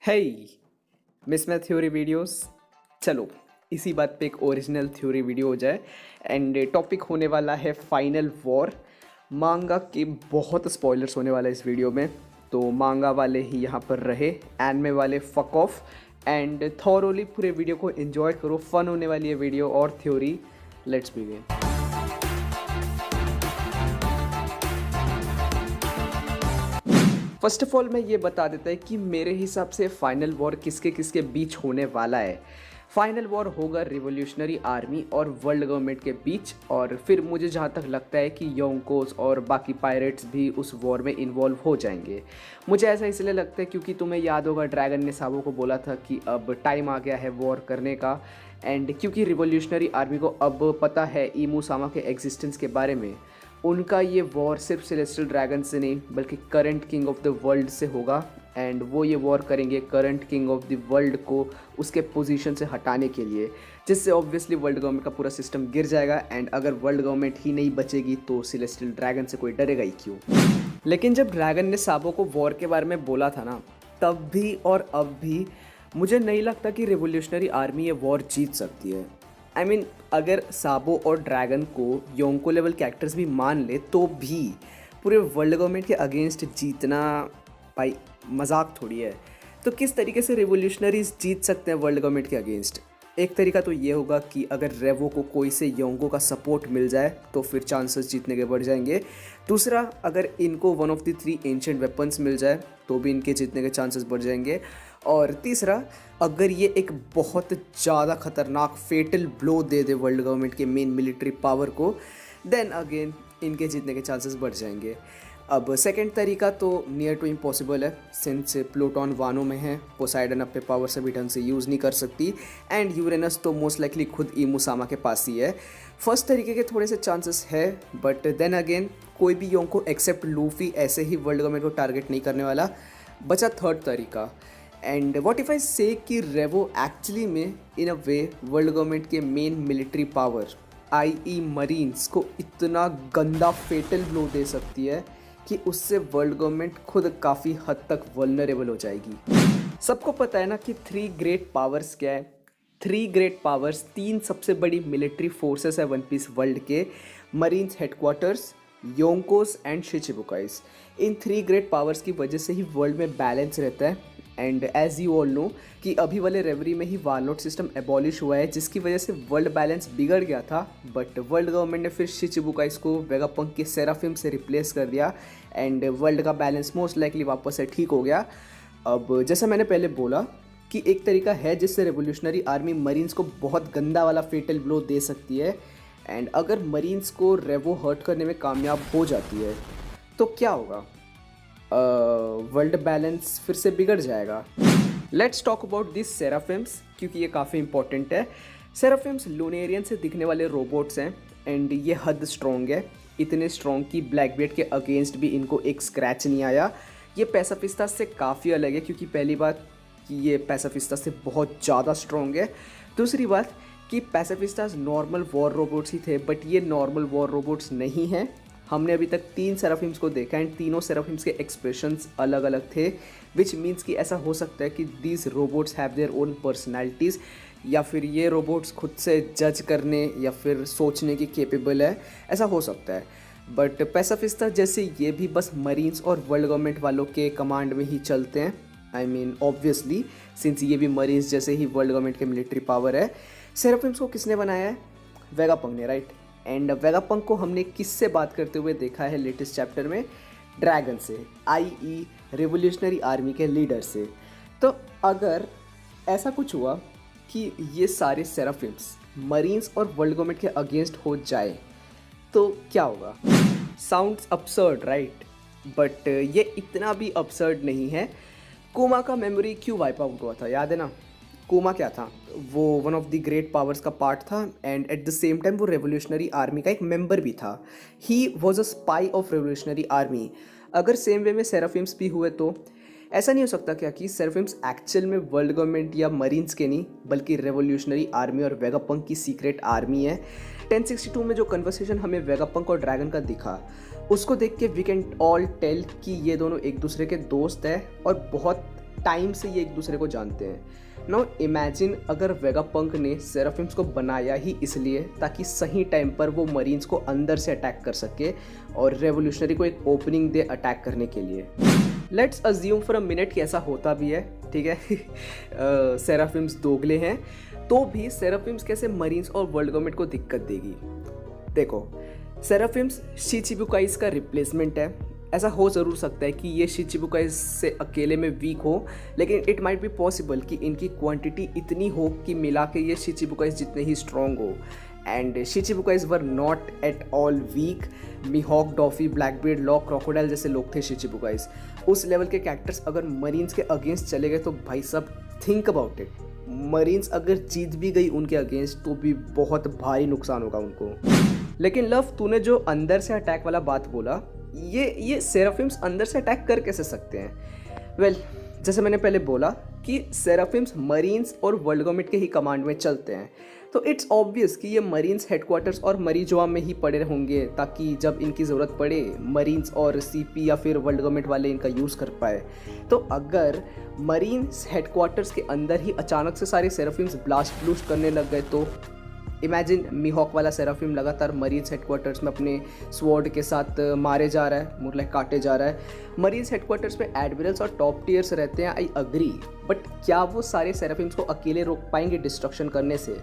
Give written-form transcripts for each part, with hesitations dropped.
हे miss मैं theory videos. चलो इसी बात पे एक ओरिजिनल थ्योरी वीडियो हो जाए। एंड टॉपिक होने वाला है फाइनल वॉर। मांगा के बहुत स्पॉयलर्स होने वाला है इस वीडियो में, तो मांगा वाले ही यहाँ पर रहे, एनमे वाले फक ऑफ एंड थॉरोली पूरे वीडियो को एंजॉय करो। फन होने वाली है वीडियो और theory. Let's begin. First of all मैं ये बता देता है कि मेरे हिसाब से फाइनल वॉर किसके किसके बीच होने वाला है। फाइनल वॉर होगा रिवोल्यूशनरी आर्मी और वर्ल्ड गवर्नमेंट के बीच, और फिर मुझे जहाँ तक लगता है कि योंकोस और बाकी पायरेट्स भी उस वॉर में इन्वॉल्व हो जाएंगे। मुझे ऐसा इसलिए लगता है क्योंकि तुम्हें याद होगा ड्रैगन ने साबो को बोला था कि अब टाइम आ गया है वॉर करने का। एंड क्योंकि रिवोल्यूशनरी आर्मी को अब पता है ईमू सामा के एग्जिस्टेंस के बारे में, उनका ये वॉर सिर्फ सेलेस्टियल ड्रैगन से नहीं बल्कि current king of the world से होगा। एंड वो ये वॉर करेंगे current king of the world को उसके पोजीशन से हटाने के लिए, जिससे ऑब्वियसली वर्ल्ड गवर्नमेंट का पूरा सिस्टम गिर जाएगा। एंड अगर वर्ल्ड गवर्नमेंट ही नहीं बचेगी तो सेलेस्टियल ड्रैगन से कोई डरेगा ही क्यों। लेकिन जब ड्रैगन ने साबो को वॉर के बारे में बोला था ना, तब भी और अब भी मुझे नहीं लगता कि रिवोल्यूशनरी आर्मी ये वॉर जीत सकती है। आई मीन अगर साबो और ड्रैगन को योंको लेवल कैरेक्टर्स भी मान ले तो भी पूरे वर्ल्ड गवर्नमेंट के अगेंस्ट जीतना भाई मजाक थोड़ी है। तो किस तरीके से रिवोल्यूशनरीज जीत सकते हैं वर्ल्ड गवर्नमेंट के अगेंस्ट? एक तरीका तो ये होगा कि अगर रेवो को कोई से योंको का सपोर्ट मिल जाए तो फिर चांसेस जीतने के बढ़ जाएंगे। दूसरा, अगर इनको one of the 3 ancient weapons मिल जाए तो भी इनके जीतने के चांसेस बढ़ जाएंगे। और तीसरा, अगर ये एक बहुत ज़्यादा खतरनाक फेटल ब्लो दे दे वर्ल्ड गवर्नमेंट के मेन मिलिट्री पावर को, देन अगेन इनके जीतने के चांसेस बढ़ जाएंगे। अब सेकंड तरीका तो नियर टू इम्पॉसिबल है, सिंस प्लूटॉन वानो में है, पोसाइडन अपने पावर से भी ढंग से यूज़ नहीं कर सकती, एंड यूरेनस तो मोस्ट लाइकली खुद ईमू सामा के पास ही है। फर्स्ट तरीके के थोड़े से चांसेस है, बट देन अगेन कोई भी योंको एक्सेप्ट लूफी ऐसे ही वर्ल्ड गवर्नमेंट को टारगेट नहीं करने वाला। बचा थर्ड तरीका, एंड व्हाट इफ़ आई से कि रेवो एक्चुअली में इन अ वे वर्ल्ड गवर्नमेंट के मेन मिलिट्री पावर आई मरीन्स को इतना गंदा फेटल ब्लो दे सकती है कि उससे वर्ल्ड गवर्नमेंट खुद काफ़ी हद तक वल्नरेबल हो जाएगी। सबको पता है ना कि 3 ग्रेट पावर्स क्या है। 3 ग्रेट पावर्स, 3 सबसे बड़ी मिलिट्री फोर्सेस है वन पीस वर्ल्ड के, marines headquarters, Yonkos and Shichibukais. इन 3 ग्रेट पावर्स की वजह से ही वर्ल्ड में बैलेंस रहता है। And as you all know कि अभी वाले रेवरी में ही वालनोट सिस्टम एबॉलिश हुआ है, जिसकी वजह से वर्ल्ड बैलेंस बिगड़ गया था। बट वर्ल्ड गवर्नमेंट ने फिर शिचिबुकाइस को वेगापंक के सेराफिम से रिप्लेस कर दिया एंड वर्ल्ड का बैलेंस मोस्ट लाइकली वापस से ठीक हो गया। अब जैसा मैंने पहले बोला कि एक तरीका है जिससे रेवोल्यूशनरी आर्मी मरीन्स को बहुत गंदा वाला फेटल ब्लो दे सकती है। एंड अगर मरीन्स को रेवो हर्ट करने में कामयाब हो जाती है तो क्या होगा? वर्ल्ड बैलेंस फिर से बिगड़ जाएगा। Let's talk about this seraphims, क्योंकि ये काफ़ी इंपॉर्टेंट है। सेराफिम्स लूनेरियन से दिखने वाले रोबोट्स हैं एंड ये हद स्ट्रॉन्ग है, इतने स्ट्रॉन्ग कि ब्लैकबीट के अगेंस्ट भी इनको एक स्क्रैच नहीं आया। ये पैसाफिस्तास से काफ़ी अलग है, क्योंकि पहली बात कि ये पैसाफिस्तास से बहुत ज़्यादा स्ट्रॉन्ग है। दूसरी बात कि पैसाफिस्तास नॉर्मल वॉर रोबोट्स ही थे, बट ये नॉर्मल वॉर रोबोट्स नहीं हैं। हमने अभी तक 3 सेराफिम्स को देखा एंड तीनों सेराफिम्स के एक्सप्रेशंस अलग अलग थे, विच मीन्स कि ऐसा हो सकता है कि these robots have their own personalities, या फिर ये रोबोट्स खुद से जज करने या फिर सोचने की केपेबल है, ऐसा हो सकता है। बट पैसाफिस्ता जैसे ये भी बस मरीन्स और वर्ल्ड गवर्नमेंट वालों के कमांड में ही चलते हैं। आई मीन ऑब्वियसली सिंस ये भी मरीन्स जैसे ही वर्ल्ड गवर्नमेंट के मिलिट्री पावर है। सेराफिम्स को किसने बनाया है? वेगापंक ने, राइट। एंड वेगापंक को हमने किससे बात करते हुए देखा है लेटेस्ट चैप्टर में? ड्रैगन से, आई रिवोल्यूशनरी आर्मी के लीडर से। तो अगर ऐसा कुछ हुआ कि ये सारे सेराफिम्स मरीन्स और वर्ल्ड गवर्नमेंट के अगेंस्ट हो जाए तो क्या होगा? साउंड्स अब्सर्ड, राइट, बट ये इतना भी अब्सर्ड नहीं है। कोमा का मेमोरी क्यों वाइप आउट हुआ था, याद है ना? कोमा क्या था? वो one of the great powers का पार्ट था and at the same time वो रेवोल्यूशनरी आर्मी का एक मेंबर भी था। He was a spy of revolutionary army. अगर सेम वे में सेराफिम्स भी हुए तो ऐसा नहीं हो सकता क्या कि सेराफिम्स एक्चुअल में वर्ल्ड गवर्नमेंट या मरीन्स के नहीं बल्कि रेवोल्यूशनरी आर्मी और वेगापंक की सीक्रेट आर्मी है। 1062 में जो कन्वर्सेशन हमें वेगापंक और ड्रैगन का दिखा, उसको देख के वी कैन ऑल टेल कि ये दोनों एक दूसरे के दोस्त हैं और बहुत टाइम से ये एक दूसरे को जानते हैं। नाउ इमेजिन अगर वेगापंक ने सेराफिम्स को बनाया ही इसलिए ताकि सही टाइम पर वो मरीन्स को अंदर से अटैक कर सके और रेवोल्यूशनरी को एक ओपनिंग दे अटैक करने के लिए। Let's assume for a minute कि ऐसा होता भी है, ठीक है। सेराफिम्स दोगले हैं तो भी सेराफिम्स कैसे मरीन्स और वर्ल्ड गवर्नमेंट को दिक्कत देगी। देखो, सेराफिम्स शिचिबुकाइज का रिप्लेसमेंट है। ऐसा हो ज़रूर सकता है कि ये शिचिबुकाइज से अकेले में वीक हो, लेकिन इट माइट बी पॉसिबल कि इनकी क्वांटिटी इतनी हो कि मिला के ये शिचिबुकाइज जितने ही स्ट्रॉन्ग हो। And Shichibukais were not at all weak. Mihawk, Doffy, Blackbeard, Law, Crocodile जैसे लोग थे शिचिबुकाइज। उस लेवल के कैरेक्टर्स अगर मरीन्स के अगेंस्ट चले गए तो भाई साहब थिंक अबाउट इट, मरीन्स अगर जीत भी गई उनके अगेंस्ट तो भी बहुत भारी नुकसान होगा उनको। लेकिन लव, तूने जो अंदर से अटैक वाला बात बोला, ये सेराफिम्स अंदर से अटैक कर कैसे सकते हैं? वेल, जैसे मैंने पहले बोला कि सेराफिम्स मरीन्स और वर्ल्ड गवर्नमेंट के ही कमांड में चलते हैं, तो इट्स ऑब्वियस कि ये मरीन्स हेडक्वार्टर्स और मरीजवा में ही पड़े होंगे ताकि जब इनकी ज़रूरत पड़े मरीन्स और सीपी या फिर वर्ल्ड गवर्नमेंट वाले इनका यूज़ कर पाए। तो अगर मरीन्स हेडक्वार्टर्स के अंदर ही अचानक से सारे सेराफिम्स ब्लास्ट ब्लूस्ट करने लग गए तो इमेजिन मिहॉक वाला सेराफिम लगातार मरीन्स हेडक्वार्टर्स में अपने स्वॉर्ड के साथ मारे जा रहा है, मुरले काटे जा रहा है। मरीन्स हेडक्वार्टर्स में एडमिरल्स और टॉप टियर्स रहते हैं, आई अग्री, बट क्या वो सारे सेराफिम्स को अकेले रोक पाएंगे डिस्ट्रक्शन करने से?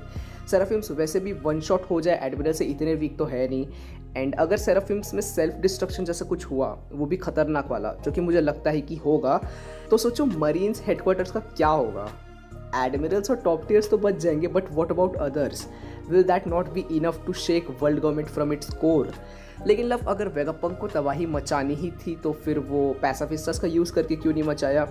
सेराफिम्स वैसे भी वन शॉट हो जाए, एडमिरल से इतने वीक तो है नहीं। एंड अगर सेराफिम्स में सेल्फ डिस्ट्रक्शन जैसा कुछ हुआ, वो भी खतरनाक वाला, जो कि मुझे लगता है कि होगा, तो सोचो मरीन्स हेडक्वार्टर्स का क्या होगा। एडमिरल्स और टॉप टियर्स तो बच जाएंगे, but what about others? Will that not be enough to shake world government from its core? लेकिन लव, अगर वेगापंक को तबाही मचानी ही थी तो फिर वो पैसाफिस्टास का यूज़ करके क्यों नहीं मचाया?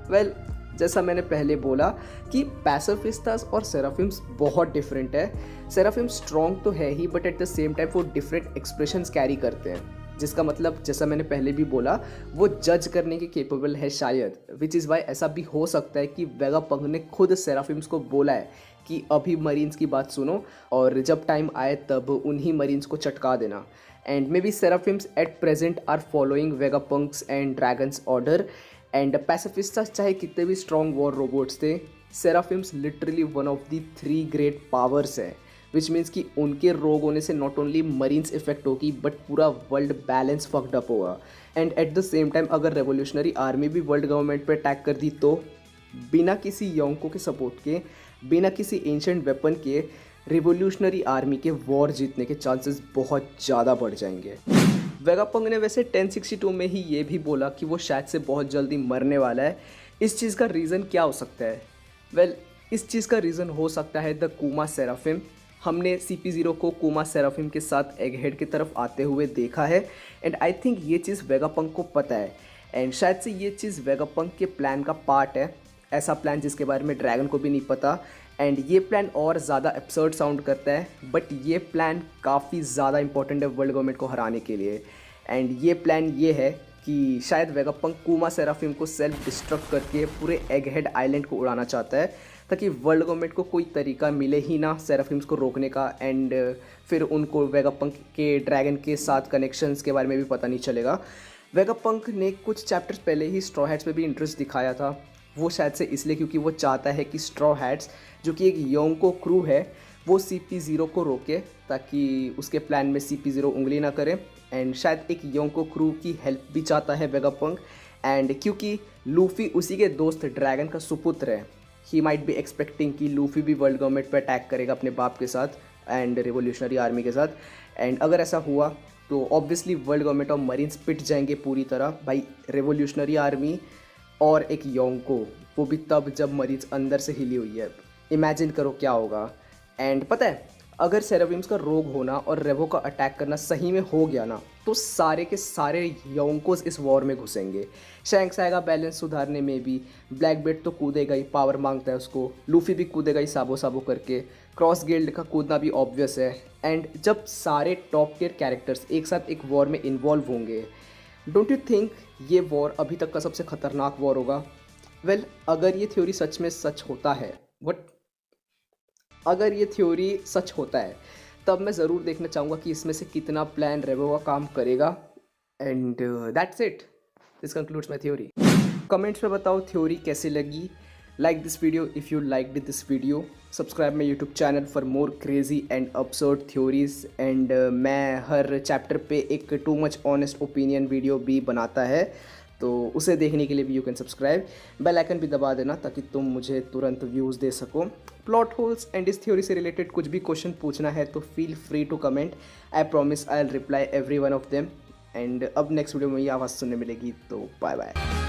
वेल, जैसा मैंने पहले बोला कि पैसाफिस्टास और सेराफिम्स बहुत डिफरेंट है। सेराफिम्स स्ट्रॉन्ग तो है ही, but at the same time वो डिफरेंट एक्सप्रेशंस कैरी करते हैं, जिसका मतलब जैसा मैंने पहले भी बोला वो जज करने के केपेबल है शायद, विच इज़ वाई ऐसा भी हो सकता है कि वेगापंक ने खुद सेराफिम्स को बोला है कि अभी मरीन्स की बात सुनो और जब टाइम आए तब उन्हीं मरीन्स को चटका देना। And maybe Seraphims at present are following Vegapunk's and Dragon's order. And Pacifistas चाहे कितने भी स्ट्रॉन्ग वॉर रोबोट्स थे, Seraphims literally one of the 3 great powers है, विच मीन्स कि उनके रोग होने से नॉट ओनली मरीन्स इफेक्ट होगी बट पूरा वर्ल्ड बैलेंस फक्ड अप होगा। And at the same time अगर रेवोल्यूशनरी आर्मी भी वर्ल्ड गवर्नमेंट पे अटैक कर दी तो बिना किसी योंको के सपोर्ट के, बिना किसी एंशिएंट वेपन के, रिवोल्यूशनरी आर्मी के वॉर जीतने के चांसेस बहुत ज़्यादा बढ़ जाएंगे। वेगापंक ने वैसे 1062 में ही ये भी बोला कि वो शायद से बहुत जल्दी मरने वाला है। इस चीज़ का रीज़न क्या हो सकता है? वेल, इस चीज़ का रीज़न हो सकता है द कूमा सेराफिम। हमने CP0 को कूमा सेराफिम के साथ एगहेड की तरफ आते हुए देखा है एंड आई थिंक ये चीज़ वेगापंक को पता है एंड शायद से ये चीज़ वेगापंक के प्लान का पार्ट है। ऐसा प्लान जिसके बारे में ड्रैगन को भी नहीं पता एंड ये प्लान और ज़्यादा एब्सर्ड साउंड करता है, बट ये प्लान काफ़ी ज़्यादा इंपॉर्टेंट है वर्ल्ड गवर्नमेंट को हराने के लिए। एंड ये प्लान ये है कि शायद वेगापंक कूमा सेराफिम को सेल्फ डिस्ट्रक्ट करके पूरे एगहेड आइलैंड को उड़ाना चाहता है ताकि वर्ल्ड गवर्नमेंट को कोई तरीका मिले ही ना सेराफिम्स को रोकने का एंड फिर उनको वेगापंक के ड्रैगन के साथ कनेक्शंस के बारे में भी पता नहीं चलेगा। वेगापंक ने कुछ चैप्टर्स पहले ही स्ट्रॉ हैट्स पे भी इंटरेस्ट दिखाया था, वो शायद से इसलिए क्योंकि वो चाहता है कि स्ट्रॉ हैट्स जो कि एक योंको क्रू है वो CP0 को रोके ताकि उसके प्लान में CP0 उंगली ना करे। एंड शायद एक योंको क्रू की हेल्प भी चाहता है वेगापंक एंड क्योंकि लूफी उसी के दोस्त ड्रैगन का सुपुत्र है, ही माइट बी एक्सपेक्टिंग कि लूफी भी वर्ल्ड गवर्नमेंट पर अटैक करेगा अपने बाप के साथ एंड रिवोल्यूशनरी आर्मी के साथ। एंड अगर ऐसा हुआ तो ऑब्वियसली वर्ल्ड गवर्नमेंट और मरीन्स पिट जाएंगे पूरी तरह भाई, रिवोल्यूशनरी आर्मी और एक योंको, वो भी तब जब मरीज अंदर से हिली हुई है। इमेजिन करो क्या होगा। एंड पता है, अगर सेराफिम्स का रोग होना और रेवो का अटैक करना सही में हो गया ना तो सारे के सारे योंकोस इस वॉर में घुसेंगे। शैंक्स आएगा बैलेंस सुधारने में भी, ब्लैकबीड तो कूदेगा ही, पावर मांगता है उसको, लूफी भी कूदेगा ही साबो साबो करके, क्रॉस गिल्ड का कूदना भी ऑब्वियस है। एंड जब सारे टॉप टियर कैरेक्टर्स एक साथ एक वॉर में इन्वॉल्व होंगे, डोंट यू थिंक ये वॉर अभी तक का सबसे खतरनाक वॉर होगा? वेल, अगर ये थ्योरी सच में सच होता है, अगर ये थ्योरी सच होता है तब मैं ज़रूर देखना चाहूँगा कि इसमें से कितना प्लान रेवो का काम करेगा। And that's it, this concludes my theory. Comments में बताओ थ्योरी कैसी लगी। Like this video if you like this video, subscribe my YouTube channel for more crazy and absurd theories. And मैं हर चैप्टर पे एक too much honest opinion video भी बनाता है, तो उसे देखने के लिए भी you can subscribe. Bell icon भी दबा देना ताकि तुम मुझे तुरंत व्यूज़ दे सको। प्लॉट होल्स एंड इस थ्योरी से रिलेटेड कुछ भी क्वेश्चन पूछना है तो feel free to comment. I promise I will reply every one of them. And अब नेक्स्ट वीडियो में ये आवाज़ सुनने मिलेगी, तो बाय बाय।